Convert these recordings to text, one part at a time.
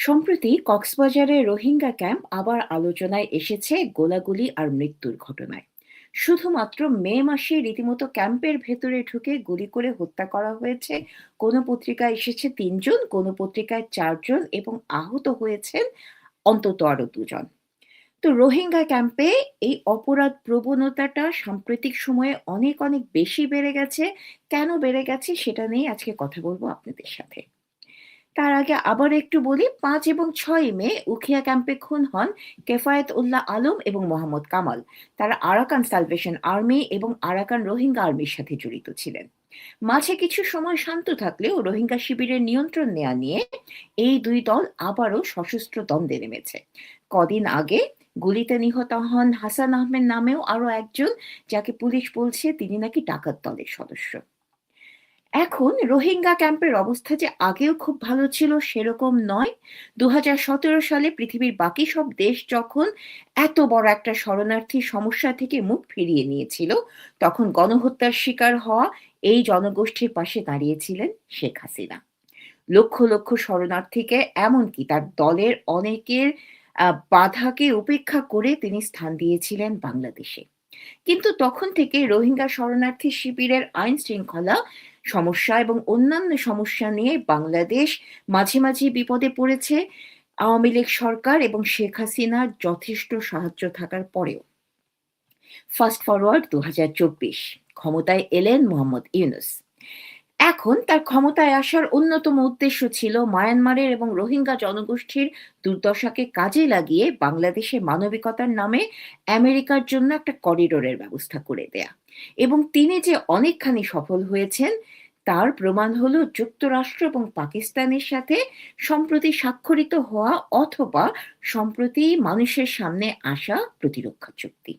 সম্প্রতি কক্সবাজারে রোহিঙ্গা ক্যাম্প আবার আলোচনায় এসেছে গোলাগুলি আর মৃত্যুর ঘটনায়। শুধুমাত্র মে মাসে রীতিমতো ক্যাম্পের ভেতরে ঢুকে গুলি করে হত্যা করা হয়েছে। কোনো পত্রিকায় এসেছে ৩ জন, কোনো পত্রিকায় ৪ জন, এবং আহত হয়েছেন অন্তত আরো ২ জন। তো রোহিঙ্গা ক্যাম্পে এই অপরাধ প্রবণতাটা সাম্প্রতিক সময়ে অনেক অনেক বেশি বেড়ে গেছে। কেন বেড়ে গেছে সেটা নিয়ে আজকে কথা বলবো আপনাদের সাথে। তার আগে আবার একটু বলি, ৫ এবং ৬ মে উখিয়া ক্যাম্পে খুন হন কেফায়েত উল্লাহ আলম এবং মোহাম্মদ কামাল। তারা আরাকান সালভেশন আর্মি এবং আরাকান রোহিঙ্গা আর্মির সাথে জড়িত ছিলেন। মাঝে কিছু সময় শান্ত থাকলেও রোহিঙ্গা শিবিরের নিয়ন্ত্রণ নেওয়া নিয়ে এই দুই দল আবারও সশস্ত্র দ্বন্দ্বে নেমেছে। কদিন আগে গুলিতে নিহত হন হাসান আহমেদ নামেও আরো একজন, যাকে পুলিশ বলছে তিনি নাকি ডাকাত দলের সদস্য। এখন রোহিঙ্গা ক্যাম্পের অবস্থা যে আগেও খুব ভালো ছিল সেরকম নয়। ২০১৭ সালে পৃথিবীর বাকি সব দেশ যখন এত বড় একটা শরণার্থী সমস্যা থেকে মুখ ফিরিয়ে নিয়েছিল, তখন গণহত্যার শিকার হওয়া এই জনগোষ্ঠীর পাশে দাঁড়িয়েছিলেন শেখ হাসিনা। লক্ষ লক্ষ শরণার্থীকে, এমনকি তার দলের অনেকের বাধাকে উপেক্ষা করে তিনি স্থান দিয়েছিলেন বাংলাদেশে। কিন্তু তখন থেকে রোহিঙ্গা শরণার্থী শিবিরের আইন শৃঙ্খলা সমস্যা এবং অন্যান্য সমস্যা নিয়ে বাংলাদেশ মাঝে মাঝে বিপদে পড়েছে। আওয়ামী লীগ সরকার এবং শেখ হাসিনার যথেষ্ট সাহায্য থাকার পরেও। ফাস্ট ফরওয়ার্ড ২০২৪, ক্ষমতায় এলেন মোহাম্মদ ইউনূস। এখন তার ক্ষমতায় আসার অন্যতম উদ্দেশ্য ছিল মায়ানমারের এবং রোহিঙ্গা জনগোষ্ঠীর দুর্দশাকে কাজে লাগিয়ে বাংলাদেশে মানবিকতার নামে আমেরিকার জন্য একটা করিডোরের ব্যবস্থা করে দেয়া। এবং তিনি যে অনেকখানি সফল হয়েছেন তার প্রমাণ হলো যুক্তরাষ্ট্র এবং পাকিস্তানের সাথে সম্প্রতি স্বাক্ষরিত হওয়া অথবা সম্প্রতি মানুষের সামনে আসা প্রতিরক্ষা চুক্তি।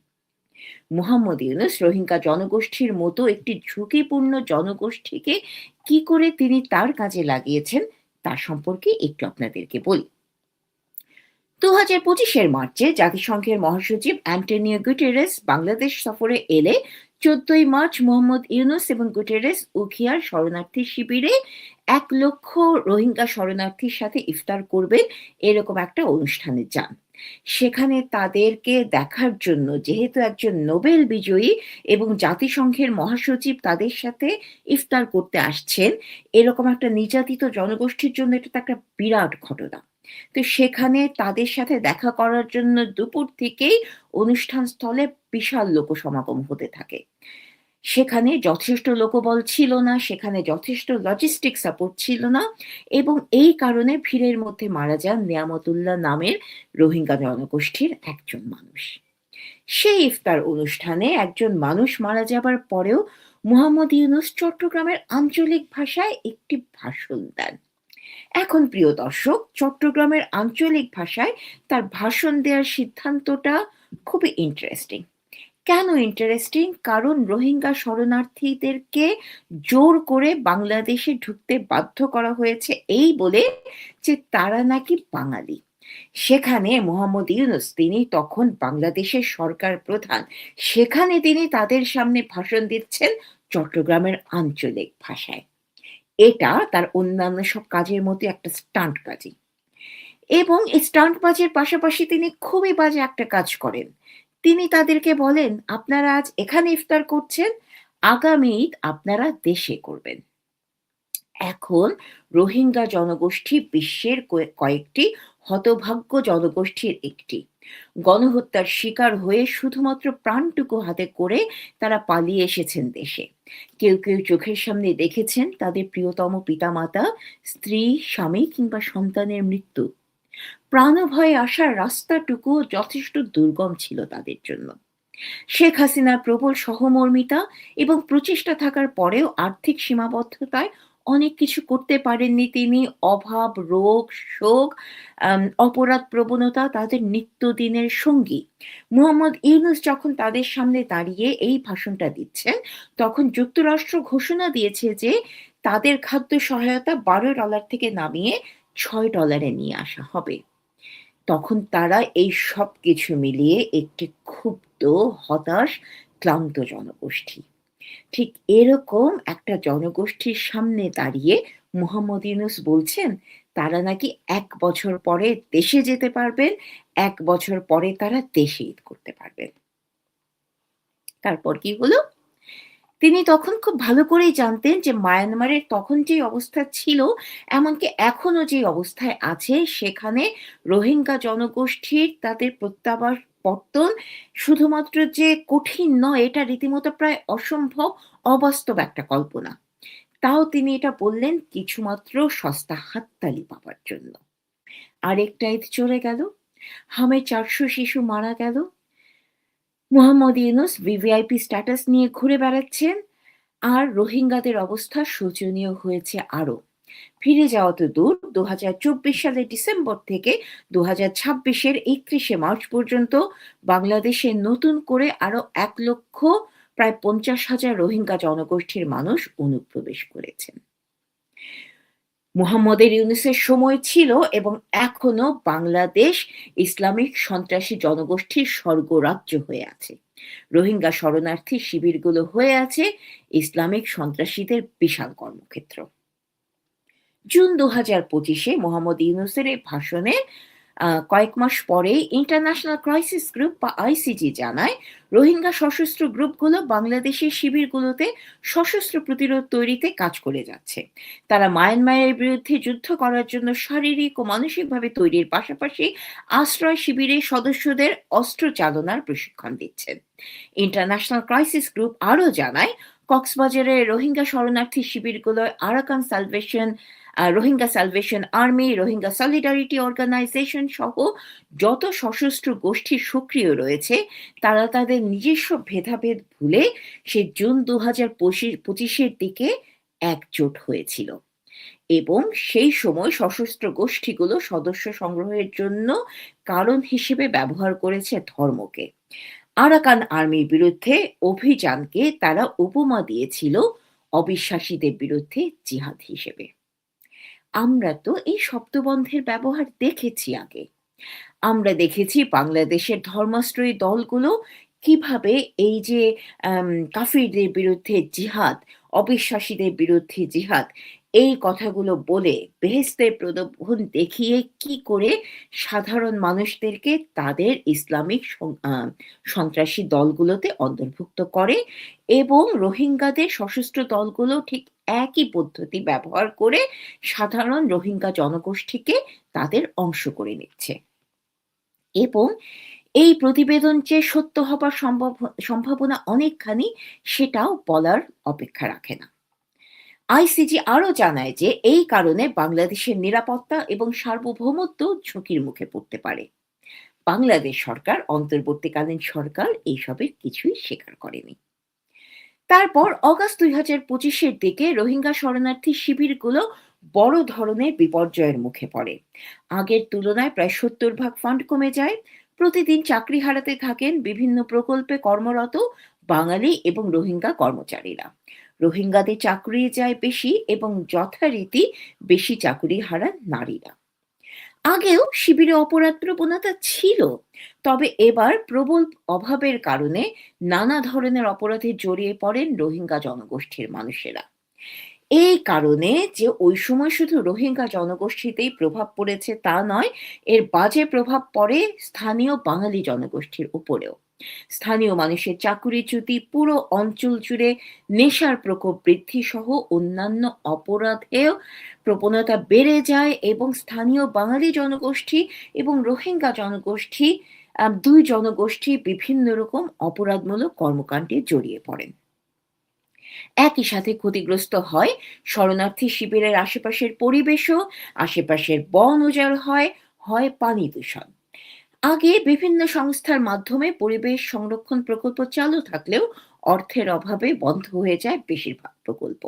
মোহাম্মদ ইউনূস রোহিঙ্গা জনগোষ্ঠীর মতো একটি ঝুঁকিপূর্ণ জনগোষ্ঠীকে কি করে তিনি তার কাজে লাগিয়েছেন তা সম্পর্কে একটু আপনাদেরকে বলি। ২০২৫-এর মার্চে জাতিসংঘের মহাসচিব অ্যান্টোনিও গুটেরেস বাংলাদেশ সফরে এলে ১৪ই মার্চ মোহাম্মদ ইউনূস এবং গুটেরেস উখিয়ার শরণার্থী শিবিরে ১ লক্ষ রোহিঙ্গা শরণার্থীর সাথে ইফতার করবেন এরকম একটা অনুষ্ঠানে যান। সেখানে তাদেরকে দেখার জন্য, যেহেতু একজন নোবেল বিজয়ী এবং জাতিসংঘের মহাসচিব তাদের সাথে ইফতার করতে আসছেন, এরকম একটা নির্যাতিত জনগোষ্ঠীর জন্য এটা তো একটা বিরাট ঘটনা। তো সেখানে তাদের সাথে দেখা করার জন্য দুপুর থেকেই অনুষ্ঠান স্থলে বিশাল লোকসমাগম হতে থাকে। সেখানে যথেষ্ট লোকবল ছিল না, সেখানে যথেষ্ট লজিস্টিক সাপোর্ট ছিল না, এবং এই কারণে ভিড়ের মধ্যে মারা যান নিয়ামতুল্লাহ নামের রোহিঙ্গা জনগোষ্ঠীর একজন মানুষ। সেই ইফতার অনুষ্ঠানে একজন মানুষ মারা যাবার পরেও মোহাম্মদ ইউনূস চট্টগ্রামের আঞ্চলিক ভাষায় একটি ভাষণ দেন। এখন প্রিয় দর্শক, চট্টগ্রামের আঞ্চলিক ভাষায় তার ভাষণ দেওয়ার সিদ্ধান্তটা খুবই ইন্টারেস্টিং। কেন ইন্টারেস্টিং? কারণ রোহিঙ্গা শরণার্থীদেরকে জোর করে বাংলাদেশে ঢুকতে বাধ্য করা হয়েছে এই বলে যে তারা নাকি বাঙালি। সেখানে মোহাম্মদ ইউনূস, তিনি তখন বাংলাদেশের সরকার প্রধান, সেখানে তিনি তাদের সামনে ভাষণ দিচ্ছেন চট্টগ্রামের আঞ্চলিক ভাষায়। এটা তার অন্যান্য সব কাজের মতো একটা স্টান্টবাজি। এবং এই স্টান্টবাজির পাশাপাশি তিনি খুবই বাজে একটা কাজ করেন। তিনি তাদেরকে বলেন, "আপনারা আজ এখানে ইফতার করছেন, আগামী ঈদ আপনারা দেশে করবেন।" এখন রোহিঙ্গা জনগোষ্ঠী বিশ্বের কয়েকটি হতভাগ্য জনগোষ্ঠীর একটি। গণহত্যার শিকার হয়ে শুধুমাত্র প্রাণটুকু হাতে করে তারা পালিয়ে এসেছেন দেশে। কেউ কেউ চোখের সামনে দেখেছেন তাদের প্রিয়তম পিতামাতা, স্ত্রী, স্বামী কিংবা সন্তানের মৃত্যু। প্রাণভয়ে আসার রাস্তাটুকু যথেষ্ট দুর্গম ছিল তাদের জন্য। শেখ হাসিনার প্রবল সহমর্মিতা এবং প্রচেষ্টা থাকার পরেও আর্থিক সীমাবদ্ধতায় অনেক কিছু করতে পারেননি তিনি। অভাব, রোগ, শোক, অপরাধ প্রবণতা তাদের নিত্যদিনের সঙ্গী। মোহাম্মদ ইউনূস যখন তাদের সামনে দাঁড়িয়ে এই ভাষণটা দিচ্ছেন, তখন যুক্তরাষ্ট্র ঘোষণা দিয়েছে যে তাদের খাদ্য সহায়তা $12 থেকে নামিয়ে $6 নিয়ে আসা হবে। তখন তারা এই সবকিছু মিলিয়ে একটি ক্ষুব্ধ, হতাশ, ক্লান্ত জনগোষ্ঠী। ঠিক এরকম একটা জনগোষ্ঠীর সামনে দাঁড়িয়ে মোহাম্মদ ইউনূস বলছেন, তারা নাকি ১ বছর পরে দেশে যেতে পারবেন, ১ বছর পরে তারা দেশে ঈদ করতে পারবেন। তারপর কি হলো? তিনি তখন খুব ভালো করেই জানতেন যে মায়ানমারের তখন যেই অবস্থা ছিল, এমনকি এখনো যে অবস্থায় আছে, সেখানে রোহিঙ্গা জনগোষ্ঠীর তাদের প্রত্যাবর্তন শুধুমাত্র যে কঠিন নয়, এটা রীতিমতো প্রায় অসম্ভব, অবাস্তব একটা কল্পনা। তাও তিনি এটা বললেন কিছুমাত্র সস্তা হাততালি পাবার জন্য। আরেকটা ঈদ চলে গেল। হামে ৪০০ শিশু মারা গেল। মোহাম্মদ ইউনূস ভিভিআইপি স্ট্যাটাস নিয়ে ঘুরে বেড়াচ্ছেন। আর রোহিঙ্গাদের অবস্থা শোচনীয় হয়েছে আরো। ফিরে যাওয়া তো দূর, ২০২৪ সালের ডিসেম্বর থেকে ২০২৬-এর ৩১শে মার্চ পর্যন্ত বাংলাদেশে নতুন করে আরো ১,০০,০০০ প্রায় ৫০,০০০ রোহিঙ্গা জনগোষ্ঠীর মানুষ অনুপ্রবেশ করেছেন। মোহাম্মদের ইউনূসের সময় ছিল এবং এখনো বাংলাদেশ ইসলামিক সন্ত্রাসী জনগোষ্ঠীর স্বর্গরাজ্য হয়ে আছে। রোহিঙ্গা শরণার্থী শিবিরগুলো হয়ে আছে ইসলামিক সন্ত্রাসীদের বিশাল কর্মক্ষেত্র। জুন ২০২৫-এ মোহাম্মদ ইউনূসের এই ভাষণে কয়েক মাস পরেই ইন্টারন্যাশনাল ক্রাইসিস গ্রুপ বা আইসিজি জানায়, রোহিঙ্গা সশস্ত্র গ্রুপগুলো বাংলাদেশের শিবিরগুলোতে সশস্ত্র প্রতিরোধ তৈরিতে কাজ করে যাচ্ছে। তারা মায়ানমারের বিরুদ্ধে যুদ্ধ করার জন্য শারীরিক ও মানসিকভাবে তৈরির পাশাপাশি আশ্রয় শিবিরের সদস্যদের অস্ত্র চালনার প্রশিক্ষণ দিচ্ছেন। ইন্টারন্যাশনাল ক্রাইসিস গ্রুপ আরও জানায়, কক্সবাজারের রোহিঙ্গা শরণার্থী শিবিরগুলোয় Arakan salvation Rohingya salvation army, Rohingya solidarity organisation সহ যত সশস্ত্র গোষ্ঠী সক্রিয় রয়েছে, তারা তাদের নিজস্ব ভেদাভেদ ভুলে সে জুন ২০২৫-এর দিকে একজোট হয়েছিল এবং সেই সময় সশস্ত্র গোষ্ঠীগুলো সদস্য সংগ্রহের জন্য কারণ হিসেবে ব্যবহার করেছে ধর্মকে। আরাকান আর্মির বিরুদ্ধে অভিযানকে তারা উপমা দিয়েছিল অবিশ্বাসীদের বিরুদ্ধে জিহাদ হিসেবে। আমরা তো এই শব্দবন্ধের ব্যবহার দেখেছি আগে। আমরা দেখেছি বাংলাদেশের ধর্মাশ্রয়ী দলগুলো কিভাবে এই যে কাফিরদের বিরুদ্ধে জিহাদ, অবিশ্বাসীদের বিরুদ্ধে জিহাদ, এই কথাগুলো বলে বেহেশতের প্রলোভন দেখিয়ে কি করে সাধারণ মানুষদেরকে তাদের ইসলামিক সন্ত্রাসী দলগুলোতে অন্তর্ভুক্ত করে এবং রোহিঙ্গাদের সশস্ত্র দলগুলো ঠিক একই পদ্ধতি ব্যবহার করে সাধারণ রোহিঙ্গা জনগোষ্ঠীকে তাদের অংশ করে নিচ্ছে। এবং এই প্রতিবেদন যে সত্য হবার সম্ভাবনা অনেকখানি, সেটাও বলার অপেক্ষা রাখে না। আইসিজি আরও জানায় যে এই কারণে বাংলাদেশের নিরাপত্তা এবং সার্বভৌমত্ব ঝুঁকির মুখে পড়তে পারে। বাংলাদেশ সরকার, অন্তর্বর্তীকালীন সরকার এইসবের কিছুই স্বীকার করেনি। তারপর অগাস্ট ২০২৫-এর দিকে রোহিঙ্গা শরণার্থী শিবিরগুলো বড় ধরনের বিপর্যয়ের মুখে পড়ে। আগের তুলনায় প্রায় ৭০% ফান্ড কমে যায়। প্রতিদিন চাকরি হারাতে থাকেন বিভিন্ন প্রকল্পে কর্মরত বাঙালি এবং রোহিঙ্গা কর্মচারীরা। রোহিঙ্গাদের চাকরি যায় বেশি এবং যথারীতি বেশি চাকরি হারান নারীরা। আগেও শিবিরে অপরাধ প্রবণতা ছিল, তবে এবার প্রবল অভাবের কারণে নানা ধরনের অপরাধে জড়িয়ে পড়েন রোহিঙ্গা জনগোষ্ঠীর মানুষেরা। এই কারণে যে ওই সময় শুধু রোহিঙ্গা জনগোষ্ঠীতেই প্রভাব পড়েছে তা নয়, এর বাজে প্রভাব পড়ে স্থানীয় বাঙালি জনগোষ্ঠীর উপরেও। স্থানীয় মানুষের চাকুরিচ্যুতি, পুরো অঞ্চল জুড়ে নেশার প্রকোপ বৃদ্ধি সহ অন্যান্য অপরাধেও প্রবণতা বেড়ে যায় এবং স্থানীয় বাঙালি জনগোষ্ঠী এবং রোহিঙ্গা জনগোষ্ঠী, দুই জনগোষ্ঠী বিভিন্ন রকম অপরাধমূলক কর্মকাণ্ডে জড়িয়ে পড়েন। একই সাথে ক্ষতিগ্রস্ত হয় শরণার্থী শিবিরের আশেপাশের পরিবেশও, আশেপাশের বন উজাড় হয়, হয় পানি দূষণ। আগে বিভিন্ন সংস্থার মাধ্যমে পরিবেশ সংরক্ষণ প্রকল্প চালু থাকলেও অর্থের অভাবে বন্ধ হয়ে যায় বেশিরভাগ প্রকল্প।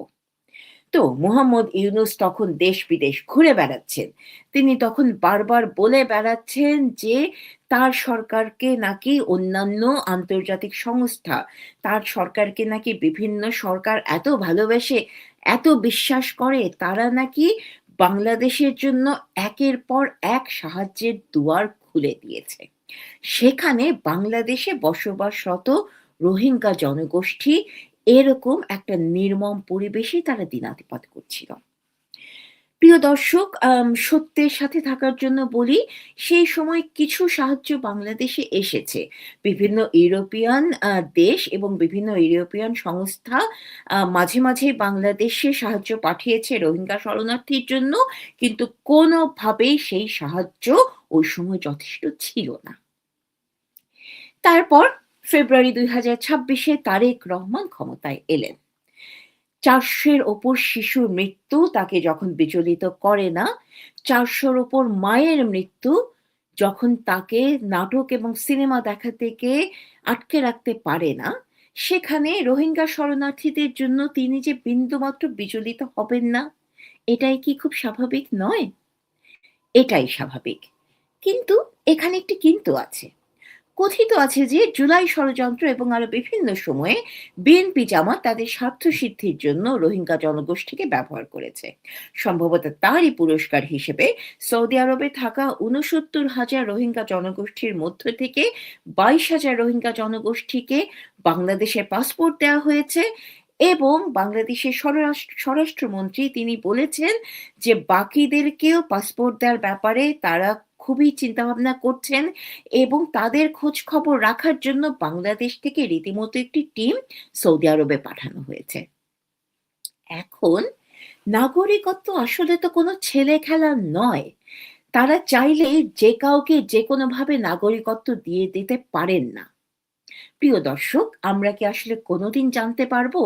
তো মোহাম্মদ ইউনূস তখন দেশ বিদেশ ঘুরে বেড়াচ্ছেন। তিনি তখন বারবার বলে বেড়াচ্ছেন যে তার সরকারকে নাকি অন্যান্য আন্তর্জাতিক সংস্থা, তার সরকারকে নাকি বিভিন্ন সরকার এত ভালোবাসে, এত বিশ্বাস করে, তারা নাকি বাংলাদেশের জন্য একের পর এক সাহায্যের দুয়ার খুলে দিয়েছে। সেখানে বাংলাদেশে বসবাসরত রোহিঙ্গা জনগোষ্ঠী এরকম একটা নির্মম পরিবেশে তারা দিনাতিপাত করছিল। প্রিয় দর্শক, সত্যের সাথে থাকার জন্য বলি, সেই সময় কিছু সাহায্য বাংলাদেশে এসেছে। বিভিন্ন ইউরোপিয়ান দেশ এবং বিভিন্ন ইউরোপিয়ান সংস্থা মাঝে, মাঝেই বাংলাদেশে সাহায্য পাঠিয়েছে রোহিঙ্গা শরণার্থীর জন্য। কিন্তু কোনোভাবেই সেই সাহায্য ওই সময় যথেষ্ট ছিল না। তারপর ফেব্রুয়ারি ২০২৬ তারেক রহমান ক্ষমতায় এলেন। ৪০০ র ওপর শিশুর মৃত্যু তাকে যখন বিচলিত করে না, ৪০০ র ওপর মায়ের মৃত্যু যখন তাকে নাটক এবং সিনেমা দেখা থেকে আটকে রাখতে পারে না, সেখানে রোহিঙ্গা শরণার্থীদের জন্য তিনি যে বিন্দুমাত্র বিচলিত হবেন না, এটাই কি খুব স্বাভাবিক নয়? এটাই স্বাভাবিক। কিন্তু এখানে একটি কিন্তু আছে। কথিত আছে যে জুলাই ষড়যন্ত্র এবং আরো বিভিন্ন সময়ে বিএনপি জামাত তাদের স্বার্থসিদ্ধির জন্য রোহিঙ্গা জনগোষ্ঠীকে ব্যবহার করেছে। সম্ভবত তারই পুরস্কার হিসেবে সৌদি আরবে থাকা ৬৯,০০০ রোহিঙ্গা জনগোষ্ঠীর মধ্য থেকে ২২,০০০ রোহিঙ্গা জনগোষ্ঠীকে বাংলাদেশের পাসপোর্ট দেওয়া হয়েছে এবং বাংলাদেশের স্বরাষ্ট্রমন্ত্রী তিনি বলেছেন যে বাকিদেরকেও পাসপোর্ট দেওয়ার ব্যাপারে তারা খুবই চিন্তাভাবনা করছেন এবং তাদের খোঁজ খবর রাখার জন্য বাংলাদেশ থেকে রীতিমতো একটি টিম সৌদি আরবে পাঠানো হয়েছে। এখন নাগরিকত্ব আসলে তো কোনো ছেলে খেলা নয়। তারা চাইলেই যে কাউকে যেকোনোভাবে নাগরিকত্ব দিয়ে দিতে পারেন না। প্রিয় দর্শক, আমরা কি আসলে কোনোদিন জানতে পারবো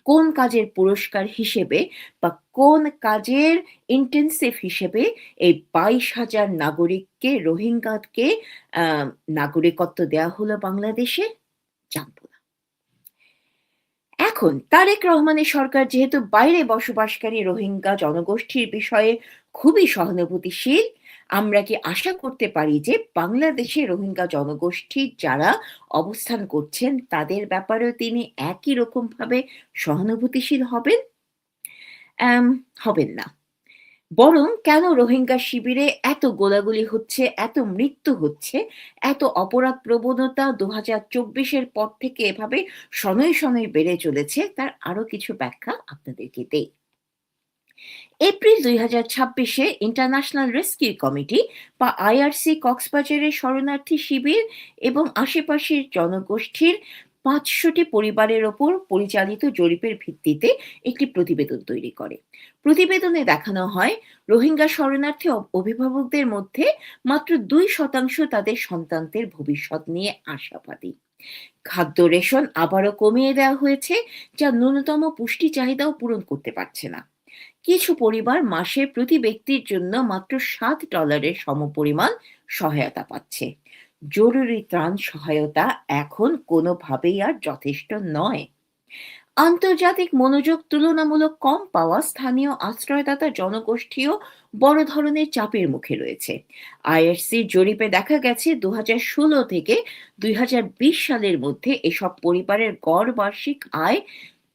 কোন কাজের পুরস্কার হিসেবে বা কোন কাজের ইন্টেন্সিভ হিসেবে এই ২২,০০০ নাগরিককে রোহিঙ্গাকে নাগরিকত্ব দেওয়া হলো বাংলাদেশে? জানবো না। এখন তারেক রহমানের সরকার যেহেতু বাইরে বসবাসকারী রোহিঙ্গা জনগোষ্ঠীর বিষয়ে খুবই সহানুভূতিশীল, আমরা কি আশা করতে পারি যে বাংলাদেশে রোহিঙ্গা জনগোষ্ঠীর যারা অবস্থান করছেন তাদের ব্যাপারেও তিনি একই রকমভাবে সহানুভূতিশীল হবেন? অ্যাম হবেন না। বরং কেন রোহিঙ্গা শিবিরে এত গোলাগুলি হচ্ছে, এত মৃত্যু হচ্ছে, এত অপরাধ প্রবণতা ২০২৪ এর পর থেকে এভাবে শনৈ, শনৈ বেড়ে চলেছে তার আরো কিছু ব্যাখ্যা আপনাদেরকে দেই। এপ্রিল ২০২৬ এ ইন্টারন্যাশনাল রেস্কিউ কমিটি বা আইআরসি কক্সবাজারের শরণার্থী শিবির এবং আশেপাশের জনগোষ্ঠীর ৫০০টি পরিবারের ওপর পরিচালিত জরিপের ভিত্তিতে একটি প্রতিবেদন তৈরি করে। প্রতিবেদনে দেখানো হয় রোহিঙ্গা শরণার্থী অভিভাবকদের মধ্যে মাত্র ২% তাদের সন্তানদের ভবিষ্যৎ নিয়ে আশাবাদী। খাদ্য রেশন আবারও কমিয়ে দেওয়া হয়েছে, যা ন্যূনতম পুষ্টি চাহিদাও পূরণ করতে পারছে না। কিছু পরিবার মাসে প্রতি ব্যক্তির জন্য মাত্র $7 সমপরিমাণ সহায়তা পাচ্ছে। জরুরি ত্রাণ সহায়তা এখন কোনোভাবেই আর যথেষ্ট নয়। আন্তর্জাতিক মনোযোগ তুলনামূলক কম পাওয়া স্থানীয় আশ্রয়দাতা জনগোষ্ঠীও বড় ধরনের চাপের মুখে রয়েছে। আইআরসির জরিপে দেখা গেছে ২০১৬ থেকে ২০২০ সালের মধ্যে এসব পরিবারের গড় বার্ষিক আয়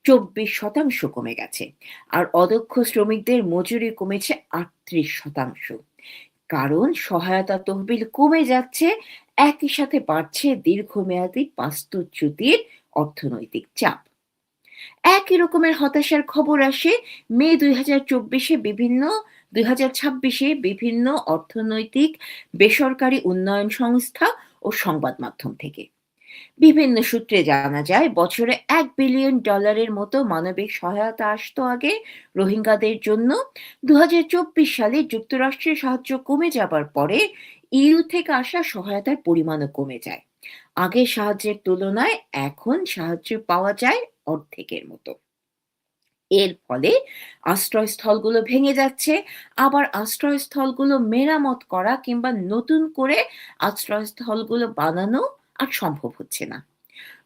২৪% কমে গেছে, আর অদক্ষ শ্রমিকদের মজুরি কমেছে ৩৮%। কারণ সহায়তা তহবিল কমে যাচ্ছে, একই সাথে বাড়ছে দীর্ঘমেয়াদী বাস্তুচ্যুতির অর্থনৈতিক চাপ। একই রকমের হতাশার খবর আসে মে ২০২৬ বিভিন্ন অর্থনৈতিক বেসরকারি উন্নয়ন সংস্থা ও সংবাদ মাধ্যম থেকে। বিভিন্ন সূত্রে জানা যায় বছরে $১ বিলিয়ন মতো মানবিক সহায়তা আসতো আগে রোহিঙ্গাদের জন্য। ২০২৪ সালে যুক্তরাষ্ট্রের সাহায্য কমে যাবার পরে ইইউ থেকে আসা সহায়তার পরিমাণও কমে যায়। আগের সাহায্যের তুলনায় এখন সাহায্য পাওয়া যায় অর্ধেকের মতো। এর ফলে আশ্রয়স্থলগুলো ভেঙে যাচ্ছে, আবার আশ্রয়স্থলগুলো মেরামত করা কিংবা নতুন করে আশ্রয়স্থলগুলো বানানো আর সম্ভব হচ্ছে না।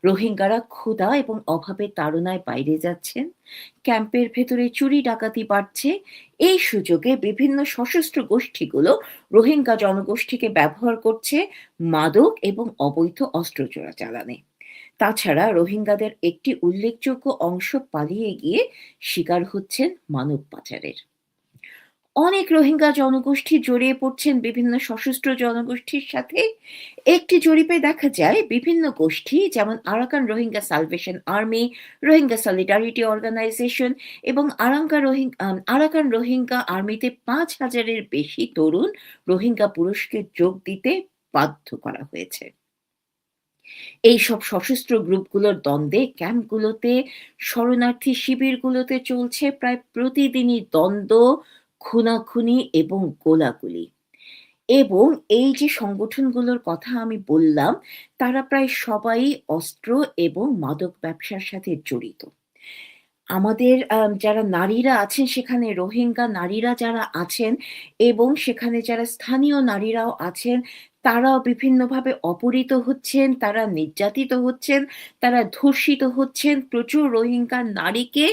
রোহিঙ্গারা ক্ষুধা এবং অভাবের তাড়নায় বাইরে যাচ্ছেন, ক্যাম্পের ভেতরে চুরি ডাকাতি বাড়ছে। এই সুযোগে বিভিন্ন সশস্ত্র গোষ্ঠীগুলো রোহিঙ্গা জনগোষ্ঠীকে ব্যবহার করছে মাদক এবং অবৈধ অস্ত্র চোরাচালানে। তাছাড়া রোহিঙ্গাদের একটি উল্লেখযোগ্য অংশ পালিয়ে গিয়ে শিকার হচ্ছেন মানব পাচারের। অনেক রোহিঙ্গা জনগোষ্ঠী জড়িয়ে পড়ছেন বিভিন্ন সশস্ত্র জনগোষ্ঠীর সাথে। একটি জরিপে দেখা যায় বিভিন্ন গোষ্ঠী যেমন Arakan Rohingya salvation army, Rohingya solidarity organisation এবং আরাকান রোহিঙ্গা আর্মিতে ৫,০০০-এর বেশি তরুণ রোহিঙ্গা পুরুষকে যোগ দিতে বাধ্য করা হয়েছে। এইসব সশস্ত্র গ্রুপগুলোর দ্বন্দ্বে ক্যাম্পগুলোতে, শরণার্থী শিবিরগুলোতে চলছে প্রায় প্রতিদিনই দ্বন্দ্ব, খুনাখুনি এবং গোলাগুলি। এবং এই যে সংগঠনগুলোর কথা আমি বললাম, তারা প্রায় সবাই অস্ত্র এবং মাদক ব্যবসার সাথে জড়িত। আমাদের যারা নারীরা আছেন সেখানে রোহিঙ্গা নারীরা যারা আছেন এবং সেখানে যারা স্থানীয় নারীরাও আছেন, তারাও বিভিন্নভাবে অপহৃত হচ্ছেন, তারা নির্যাতিত হচ্ছেন, তারা ধর্ষিত হচ্ছেন। প্রচুর রোহিঙ্গা নারীকে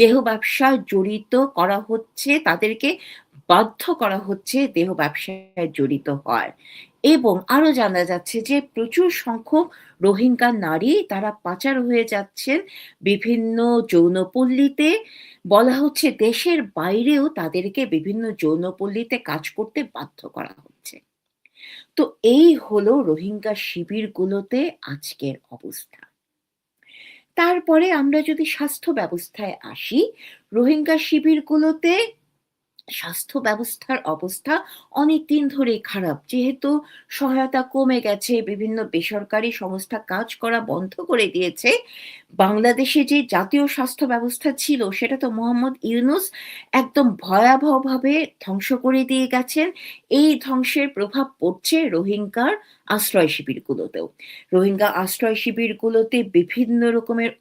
দেহ ব্যবসায় জড়িত করা হচ্ছে, তাদেরকে বাধ্য করা হচ্ছে দেহ ব্যবসায় জড়িত হওয়ার। এবং আরো জানা যাচ্ছে যে প্রচুর সংখ্যক রোহিঙ্গা নারী তারা পাচার হয়ে যাচ্ছেন বিভিন্ন যৌনপল্লীতে। বলা হচ্ছে দেশের বাইরেও তাদেরকে বিভিন্ন যৌনপল্লীতে কাজ করতে বাধ্য করা হচ্ছে। তো এই হলো রোহিঙ্গা শিবিরগুলোতে আজকের অবস্থা। তারপরে আমরা যদি স্বাস্থ্য ব্যবস্থায় আসি, রোহিঙ্গা শিবিরগুলোতে স্বাস্থ্য ব্যবস্থার অবস্থা অনেকদিন ধরেই খারাপ। যেহেতু সহায়তা কমে গেছে, বিভিন্ন বেসরকারি সংস্থা কাজ করা বন্ধ করে দিয়েছে। বাংলাদেশে যে জাতীয় স্বাস্থ্য ব্যবস্থা ছিল সেটা তো মোহাম্মদ ইউনূস একদম ভয়াবহভাবে ধ্বংস করে দিয়ে গেছেন। এই ধ্বংসের প্রভাব পড়ছে রোহিঙ্গার আশ্রয় শিবিরগুলোতেও। রোহিঙ্গা আশ্রয় শিবিরগুলোতে বিভিন্ন রকমের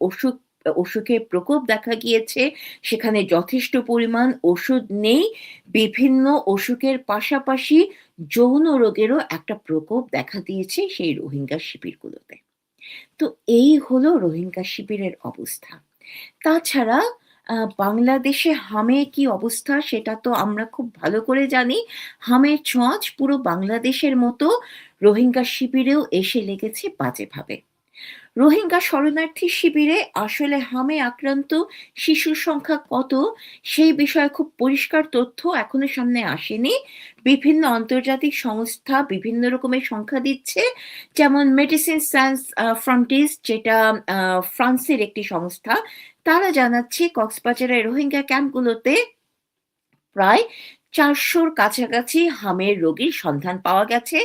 অসুখের প্রকোপ দেখা গিয়েছে। সেখানে যথেষ্ট পরিমাণ ওষুধ নেই। বিভিন্ন অসুখের পাশাপাশি যৌন রোগেরও একটা প্রকোপ দেখা দিয়েছে সেই রোহিঙ্গা শিবিরগুলোতে। তো এই হলো রোহিঙ্গা শিবিরের অবস্থা। তাছাড়া বাংলাদেশে হামে কি অবস্থা সেটা তো আমরা খুব ভালো করে জানি। হামের ছোঁয়াচ পুরো বাংলাদেশের মতো রোহিঙ্গা শিবিরেও এসে লেগেছে বাজেভাবে। রোহিঙ্গা শরণার্থী শিবিরে আসলে হামে আক্রান্ত শিশুর সংখ্যা কত সেই বিষয়ে খুব পরিষ্কার তথ্য এখনো সামনে আসেনি। বিভিন্ন আন্তর্জাতিক সংস্থা বিভিন্ন রকমের সংখ্যা দিচ্ছে, যেমন মেডিসিন সায়েন্স ফ্রন্টিস, যেটা ফ্রান্সের একটি সংস্থা, তারা জানাচ্ছে কক্সবাজারের রোহিঙ্গা ক্যাম্পগুলোতে প্রায় ৪০০-র কাছাকাছি হামের রোগীর সন্ধান পাওয়া গেছে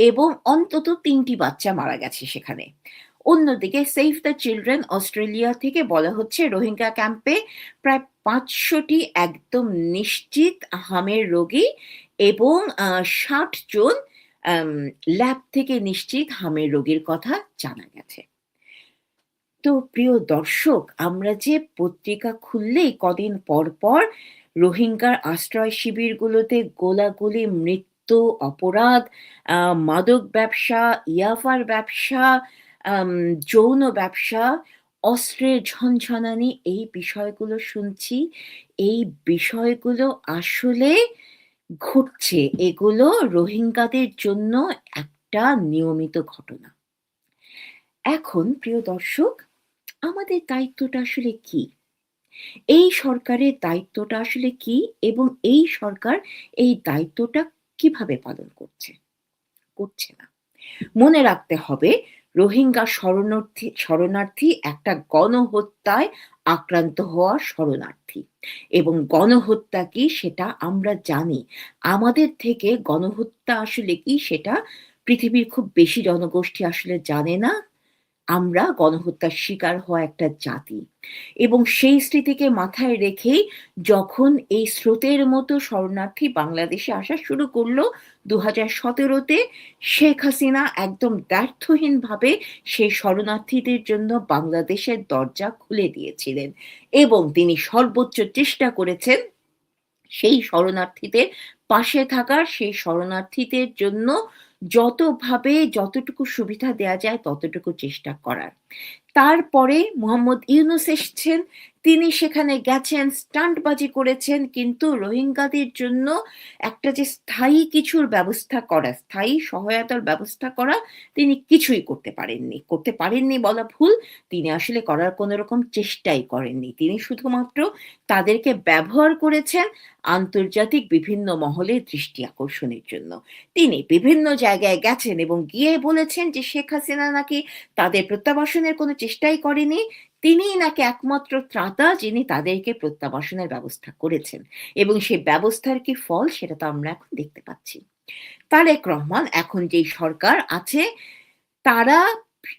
এবং অন্তত ৩টি বাচ্চা মারা গেছে সেখানে। অন্যদিকে সেভ দ্য চিলড্রেন অস্ট্রেলিয়া থেকে বলা হচ্ছে রোহিঙ্গা ক্যাম্পে প্রায় ৫০০টি একদম নিশ্চিত হামের রোগী এবং ৬০ জন ল্যাব থেকে নিশ্চিত হামের রোগীর কথা জানা গেছে। তো প্রিয় দর্শক, আমরা যে পত্রিকা খুললেই কদিন পর পর রোহিঙ্গার আশ্রয় শিবিরগুলোতে গোলাগুলি, মৃত্যু, অপরাধ, মাদক ব্যবসা, ইয়াবার ব্যবসা, আম যৌন ব্যবসা, অস্ত্রের ঝনঝনানি, এই বিষয়গুলো শুনছি। এই বিষয়গুলো আসলে ঘটছে। এগুলো রোহিঙ্গাদের জন্য একটা নিয়মিত ঘটনা। এখন প্রিয় দর্শক, আমাদের দায়িত্বটা আসলে কি? এই সরকারের দায়িত্বটা আসলে কি? এবং এই সরকার এই দায়িত্বটা কিভাবে পালন করছে? করছে না। মনে রাখতে হবে রোহিঙ্গা শরণার্থী একটা গণহত্যায় আক্রান্ত হওয়া শরণার্থী। এবং গণহত্যা কি সেটা আমরা জানি। আমাদের থেকে গণহত্যা আসলে কি সেটা পৃথিবীর খুব বেশি জনগোষ্ঠী আসলে জানে না। আমরা গণহত্যার শিকার হওয়া একটা জাতি এবং সেই স্মৃতিকে মাথায় রেখেই যখন এই স্রোতের মতো শরণার্থী বাংলাদেশে আসা শুরু করলো ২০১৭-তে, শেখ হাসিনা একদম দ্ব্যর্থহীনভাবে সেই শরণার্থীদের জন্য বাংলাদেশের দরজা খুলে দিয়েছিলেন এবং তিনি সর্বোচ্চ চেষ্টা করেছেন সেই শরণার্থীদের পাশে থাকার, সেই শরণার্থীদের জন্য যতভাবে যতটুকু সুবিধা দেয়া যায় ততটুকু চেষ্টা করার। তারপরে মোহাম্মদ ইউনূস এসছেন। তিনি সেখানে গেছেন, স্টান্টবাজি করেছেন, কিন্তু রোহিঙ্গাদের জন্য একটা যে স্থায়ী কিছুর ব্যবস্থা করা, স্থায়ী সহায়তার ব্যবস্থা করা, তিনি কিছুই করতে পারেননি। করতে পারেননি বলা ভুল, তিনি আসলে করার কোনো রকম চেষ্টাই করেননি। তিনি শুধুমাত্র তাদেরকে ব্যবহার করেছেন আন্তর্জাতিক বিভিন্ন মহলে দৃষ্টি আকর্ষণের জন্য। তিনি বিভিন্ন জায়গায় গেছেন এবং গিয়ে বলেছেন যে শেখ হাসিনা নাকি তাদের প্রত্যাবাসনের কোনো চেষ্টাই করেনি। তিনিই নাকি একমাত্র ত্রাতা যিনি তাদেরকে প্রত্যাবাসনের ব্যবস্থা করেছেন এবং সেই ব্যবস্থার কি ফল সেটা তো আমরা এখন দেখতে পাচ্ছি। তারেক রহমান এখন যেই সরকার আছে তারা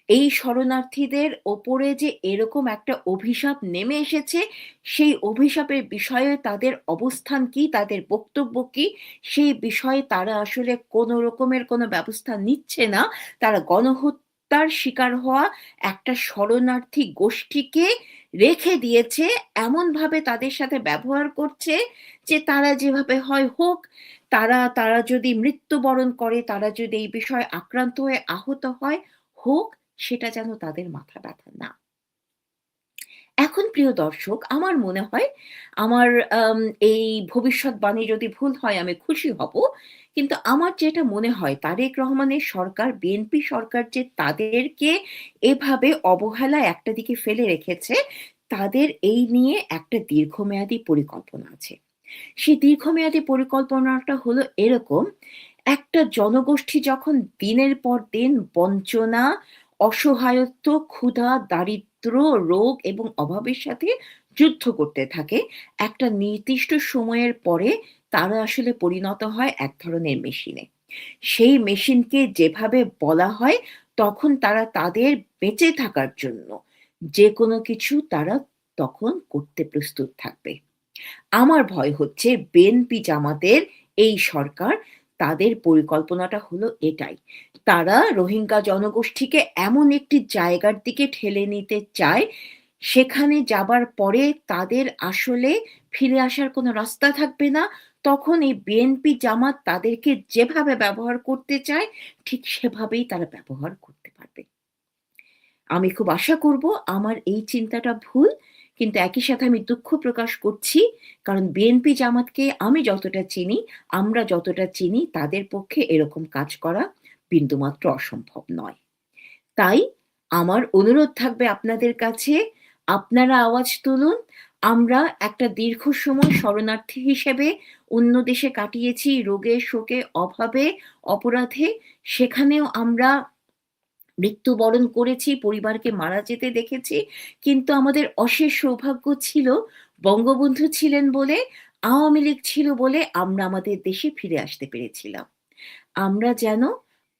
এই শরণার্থীদের ওপরে যে এরকম একটা অভিশাপ নেমে এসেছে, সেই অভিশাপের বিষয়ে তাদের অবস্থান কি, তাদের বক্তব্য কি, সেই বিষয়ে তারা আসলে কোনো রকমের কোনো ব্যবস্থা নিচ্ছে না। তারা গণহত্যার শিকার হওয়া একটা শরণার্থী গোষ্ঠীকে রেখে দিয়েছে, এমনভাবে তাদের সাথে ব্যবহার করছে যে তারা যেভাবে হয় হোক, তারা যদি মৃত্যুবরণ করে, তারা যদি এই বিষয়ে আক্রান্ত হয়ে আহত হয়, হোক, সেটা যেন তাদের মাথা ব্যথা না। এখন প্রিয় দর্শক, আমার মনে হয় আমার আম এই ভবিষ্যৎবাণী যদি ভুল হয় আমি খুশি হব। কিন্তু আমার যেটা মনে হয় তারেক রহমানের সরকার, বিএনপি সরকার যে তাদেরকে এভাবে অবহেলায় একটা দিকে ফেলে রেখেছে, তাদের এই নিয়ে একটা দীর্ঘমেয়াদী পরিকল্পনা আছে। সেই দীর্ঘমেয়াদী পরিকল্পনাটা হলো এরকম, একটা জনগোষ্ঠী যখন দিনের পর দিন বঞ্চনা, অসহায়ত্ব, ক্ষুধা, দারিদ্র্য, রোগ এবং অভাবের সাথে যুদ্ধ করতে থাকে, একটা নির্দিষ্ট সময়ের পরে তারা আসলে পরিণত হয় এক ধরনের মেশিনে। সেই মেশিনকে যেভাবে বলা হয়, তখন তারা তাদের বেঁচে থাকার জন্য যেকোনো কিছু তারা তখন করতে প্রস্তুত থাকবে। আমার ভয় হচ্ছে বিএনপি জামাতের এই সরকার, তাদের পরিকল্পনাটা হলো এটাই। তারা রোহিঙ্গা জনগোষ্ঠীকে এমন একটি জায়গার দিকে ঠেলে নিতে চায়, সেখানে যাবার পরে তাদের আসলে ফিরে আসার কোনো রাস্তা থাকবে না। তখন এই বিএনপি জামাত তাদেরকে যেভাবে ব্যবহার করতে চায়, ঠিক সেভাবেই তারা ব্যবহার করতে পারবে। আমি খুব আশা করব আমার এই চিন্তাটা ভুল। কিন্তু একই সাথে আমি দুঃখ প্রকাশ করছি। কারণ বিএনপি জামাতকে আমি যতটা চিনি, আমরা যতটা চিনি তাদের পক্ষে এরকম কাজ করা বিন্দুমাত্র অসম্ভব নয়। তাই আমার অনুরোধ থাকবে আপনাদের কাছে, আপনারা আওয়াজ তুলুন। আমরা একটা দীর্ঘ সময় শরণার্থী হিসেবে অন্য দেশে কাটিয়েছি রোগে, শোকে, অভাবে, অপরাধে। সেখানেও আমরা মৃত্যুবরণ করেছি, পরিবারকে মারা যেতে দেখেছি। কিন্তু আমাদের অশেষ সৌভাগ্য ছিল, বঙ্গবন্ধু ছিলেন বলে, আওয়ামী লীগ ছিল বলে আমরা আমাদের দেশে ফিরে আসতে পেরেছিলাম। আমরা যেন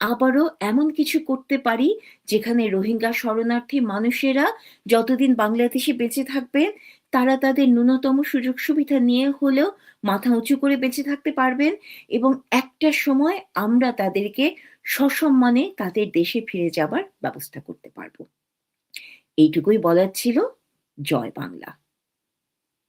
আবারও এমন কিছু করতে পারি, যেখানে রোহিঙ্গা শরণার্থী মানুষেরা যতদিন বাংলাদেশে বেঁচে থাকবেন, তারা তাদের ন্যূনতম সুযোগ সুবিধা নিয়ে হলেও মাথা উঁচু করে বেঁচে থাকতে পারবেন এবং একটা সময় আমরা তাদেরকে সসম্মানে তাদের দেশে ফিরে যাবার ব্যবস্থা করতে পারব। এইটুকুই বলার ছিল। জয় বাংলা।